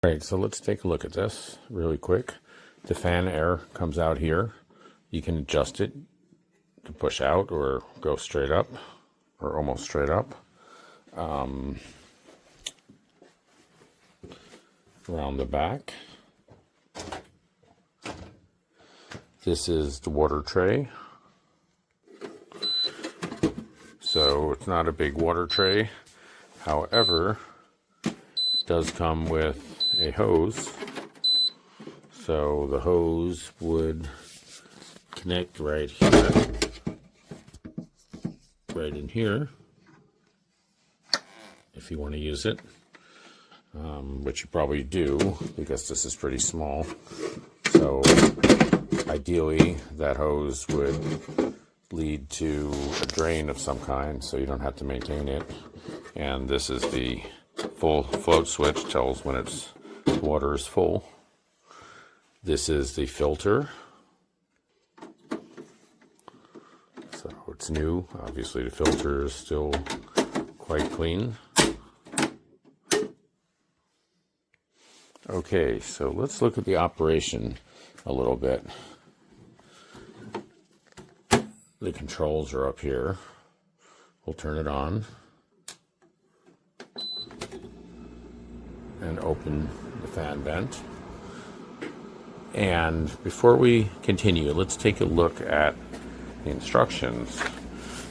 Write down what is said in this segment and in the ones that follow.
All right, so let's take a look at this really quick. The fan air comes out here. You can adjust it to push out or go straight up or almost straight up. Around the back. This is the water tray. So it's not a big water tray. However, it does come with a hose. So the hose would connect right here, right in here, if you want to use it, which you probably do because this is pretty small. So ideally that hose would lead to a drain of some kind so you don't have to maintain it. And this is the full float switch, tells when it's water is full. This is the filter. So it's new. Obviously the filter is still quite clean. Okay, so let's look at the operation a little bit. The controls are up here. We'll turn it on and open the fan vent. And before we continue, let's take a look at the instructions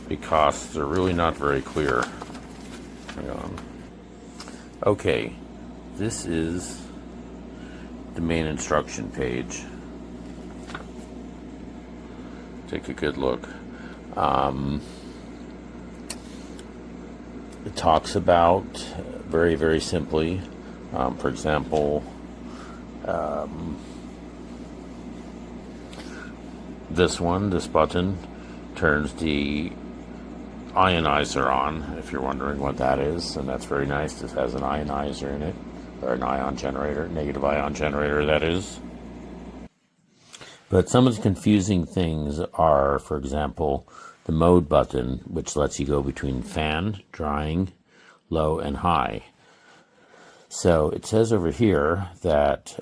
because they're really not very clear. Hang on. Okay, this is the main instruction page. Take a good look. It talks about very, very simply, for example, this button turns the ionizer on, if you're wondering what that is, and that's very nice. This has an ionizer in it, or an ion generator, negative ion generator, that is. But some of the confusing things are, for example, the mode button, which lets you go between fan, drying, low, and high. So it says over here that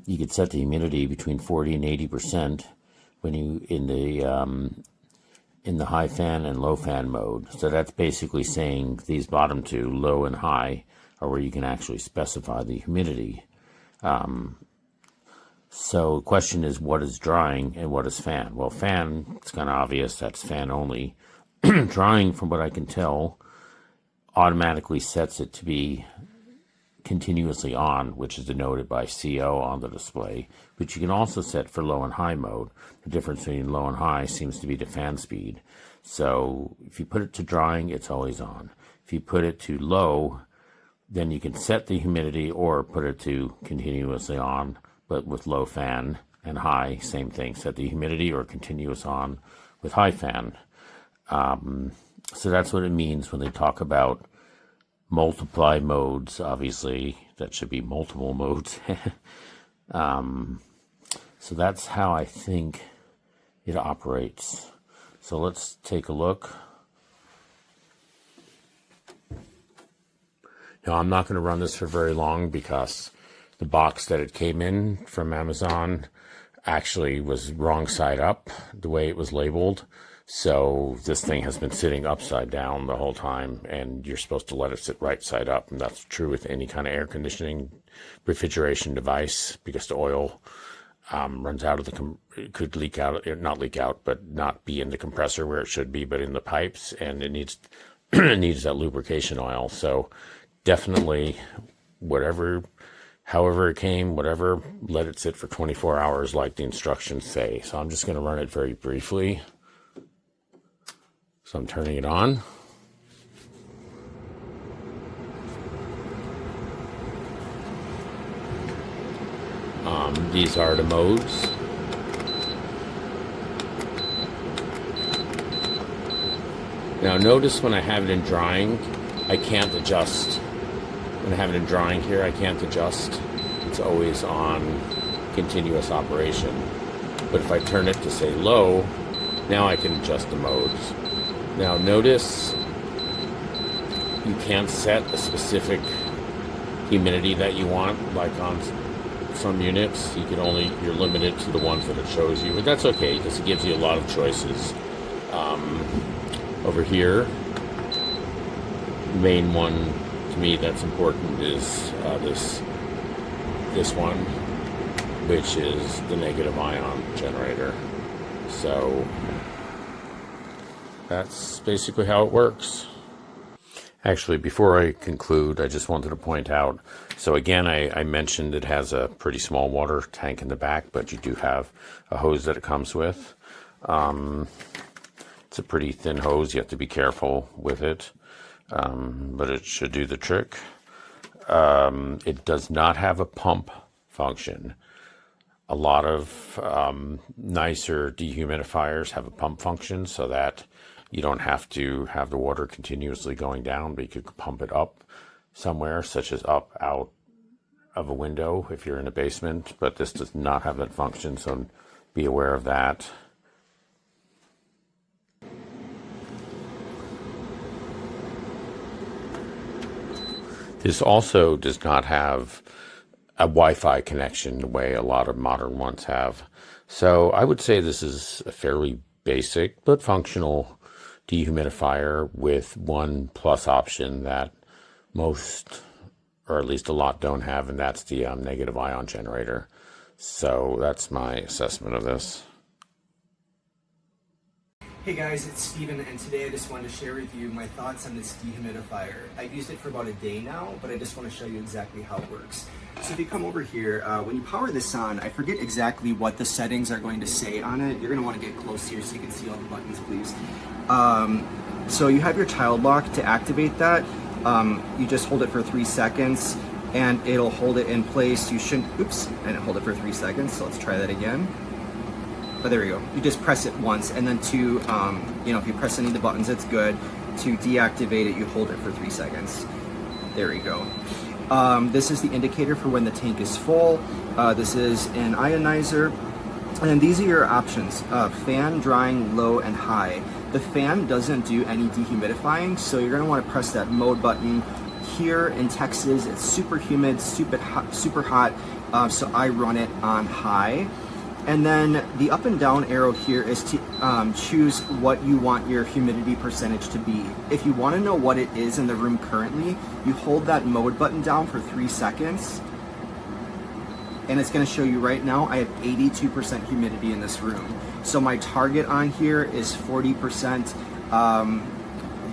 you could set the humidity between 40 and 80% when you in the high fan and low fan mode. So that's basically saying these bottom two, low and high, are where you can actually specify the humidity. So the question is, what is drying and what is fan? Well, fan, it's kind of obvious, that's fan only. Drying, from what I can tell, automatically sets it to be continuously on, which is denoted by CO on the display, but you can also set for low and high mode. The difference between low and high seems to be the fan speed. So if you put it to drying, it's always on. If you put it to low, then you can set the humidity or put it to continuously on, but with low fan. And high, same thing, set the humidity or continuous on with high fan. So that's what it means when they talk about multiply modes. Obviously that should be multiple modes. So that's how I think it operates. So let's take a look. Now I'm not going to run this for very long because the box that it came in from Amazon actually was wrong side up, the way it was labeled. So this thing has been sitting upside down the whole time, and you're supposed to let it sit right side up. And that's true with any kind of air conditioning, refrigeration device, because the oil runs out of it could leak out, not leak out, but not be in the compressor where it should be, but in the pipes, and it needs it needs that lubrication oil. So definitely, however it came, whatever, let it sit for 24 hours like the instructions say. So I'm just going to run it very briefly. So I'm turning it on. These are the modes. Now notice when I have it in drying, I can't adjust. When I have it in drying here, I can't adjust. It's always on continuous operation. But if I turn it to say low, now I can adjust the modes. Now notice you can't set a specific humidity that you want. Like on some units, you're limited to the ones that it shows you, but that's okay because it gives you a lot of choices. Over here, the main one to me that's important is this one, which is the negative ion generator. So that's basically how it works. Actually, before I conclude, I just wanted to point out, so again, I mentioned it has a pretty small water tank in the back, but you do have a hose that it comes with. It's a pretty thin hose. You have to be careful with it, but it should do the trick. It does not have a pump function. A lot of nicer dehumidifiers have a pump function so that you don't have to have the water continuously going down, but you could pump it up somewhere, such as up out of a window if you're in a basement, but this does not have that function, so be aware of that. This also does not have a Wi-Fi connection the way a lot of modern ones have. So I would say this is a fairly basic but functional dehumidifier with one plus option that most, or at least a lot, don't have, and that's the negative ion generator. So that's my assessment of this. Hey guys, it's Steven, and today I just wanted to share with you my thoughts on this dehumidifier. I've used it for about a day now, but I just want to show you exactly how it works. So if you come over here, when you power this on, I forget exactly what the settings are going to say on it. You're going to want to get close here so you can see all the buttons, please. So you have your child lock. To activate that, you just hold it for 3 seconds and it'll hold it in place. You shouldn't, and hold it for 3 seconds. So let's try that again. Oh, there we go. You just press it once, and then to, if you press any of the buttons, it's good. To deactivate it, you hold it for 3 seconds. There we go. This is the indicator for when the tank is full. This is an ionizer. And these are your options, fan, drying, low, and high. The fan doesn't do any dehumidifying, so you're gonna wanna press that mode button. Here in Texas, it's super humid, super hot, so I run it on high. And then the up and down arrow here is to choose what you want your humidity percentage to be. If you want to know what it is in the room currently, you hold that mode button down for 3 seconds, and it's going to show you right now I have 82% humidity in this room. So my target on here is 40%,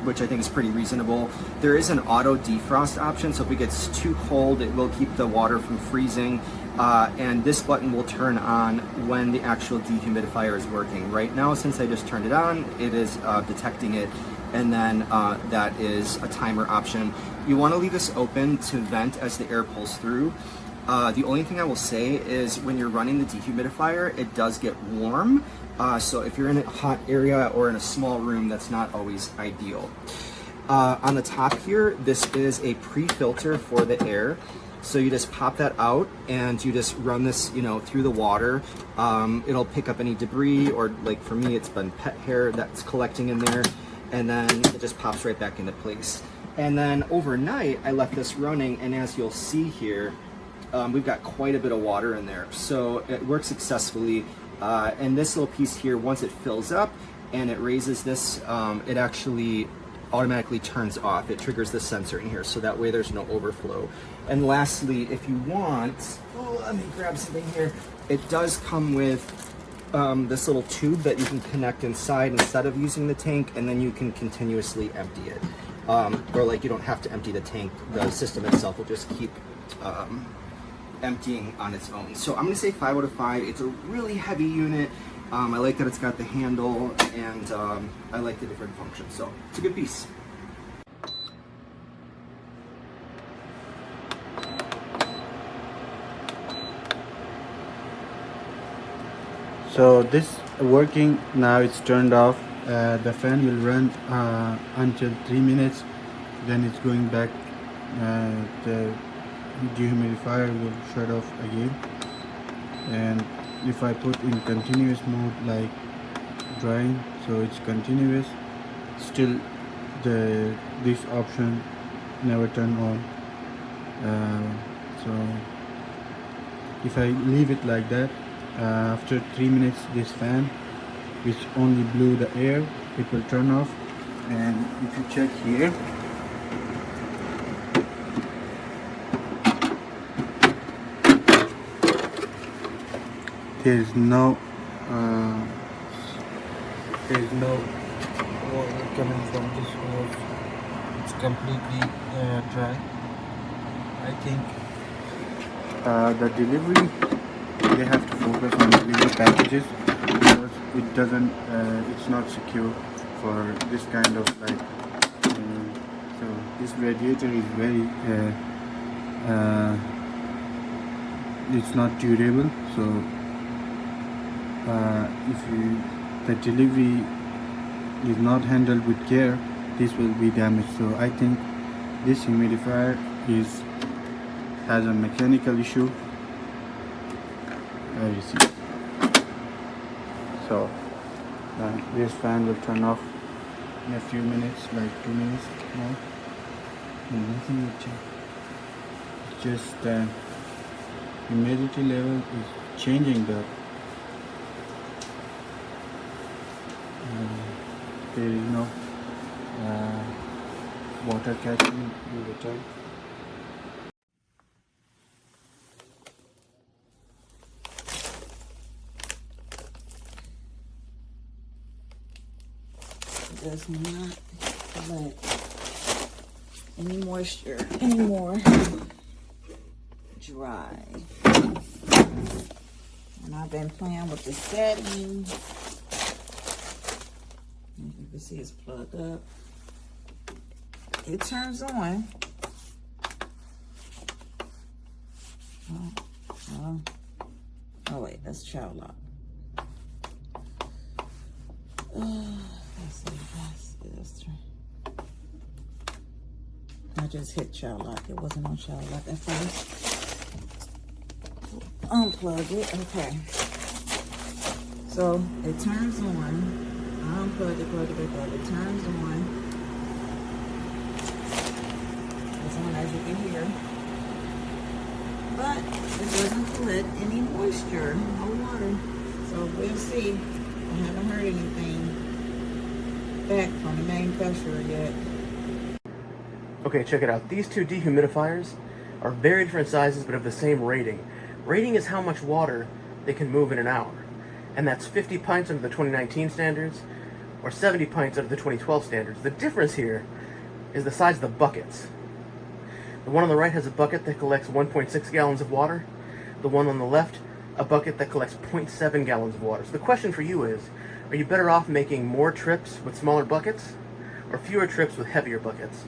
which I think is pretty reasonable. There is an auto defrost option, so if it gets too cold, it will keep the water from freezing. And this button will turn on when the actual dehumidifier is working. Right now, since I just turned it on, it is detecting it, and then that is a timer option. You want to leave this open to vent as the air pulls through. The only thing I will say is when you're running the dehumidifier, it does get warm. So if you're in a hot area or in a small room, that's not always ideal. On the top here, this is a pre-filter for the air. So you just pop that out and you just run this, through the water. It'll pick up any debris, or like for me, it's been pet hair that's collecting in there, and then it just pops right back into place. And then overnight, I left this running, and as you'll see here, we've got quite a bit of water in there. So it works successfully. And this little piece here, once it fills up and it raises this, it actually automatically turns off. It triggers the sensor in here, so that way there's no overflow. And lastly, if you want, let me grab something here. It does come with this little tube that you can connect inside instead of using the tank, and then you can continuously empty it. Or like you don't have to empty the tank. The system itself will just keep emptying on its own. So I'm gonna say 5 out of 5. It's a really heavy unit. I like that it's got the handle, and I like the different functions. So it's a good piece. So this working now, it's turned off. The fan will run until 3 minutes, then it's going back. The dehumidifier will shut off again, and if I put in continuous mode like drying, so it's continuous, still this option never turn on. So if I leave it like that, after 3 minutes this fan, which only blew the air, it will turn off. And if you check here, there is no water coming from this hose. It's completely dry. I think the delivery, they have to focus on delivery packages, because it doesn't it's not secure for this kind of like so this radiator is very it's not durable. So if the delivery is not handled with care, this will be damaged. So I think this humidifier has a mechanical issue. You see. So this fan will turn off in a few minutes, like 2 minutes more. And nothing will change. It's just humidity level is changing. There is no water catching all the time. Does not let any moisture anymore dry. And I've been playing with the settings. You can see it's plugged up. It turns on. Oh wait, that's child lock. Let's see, that's I just hit child lock. It wasn't on child lock at first. Unplug it. Okay. So it turns on. I unplug it, plug it back up. It turns on. It's on, as you can hear. But it doesn't collect any moisture, no water. So we'll see. I haven't heard anything back from the manufacturer yet. Okay, check it out. These two dehumidifiers are very different sizes, but of the same rating. Rating is how much water they can move in an hour. And that's 50 pints under the 2019 standards, or 70 pints under the 2012 standards. The difference here is the size of the buckets. The one on the right has a bucket that collects 1.6 gallons of water. The one on the left, a bucket that collects 0.7 gallons of water. So the question for you is, are you better off making more trips with smaller buckets, or fewer trips with heavier buckets?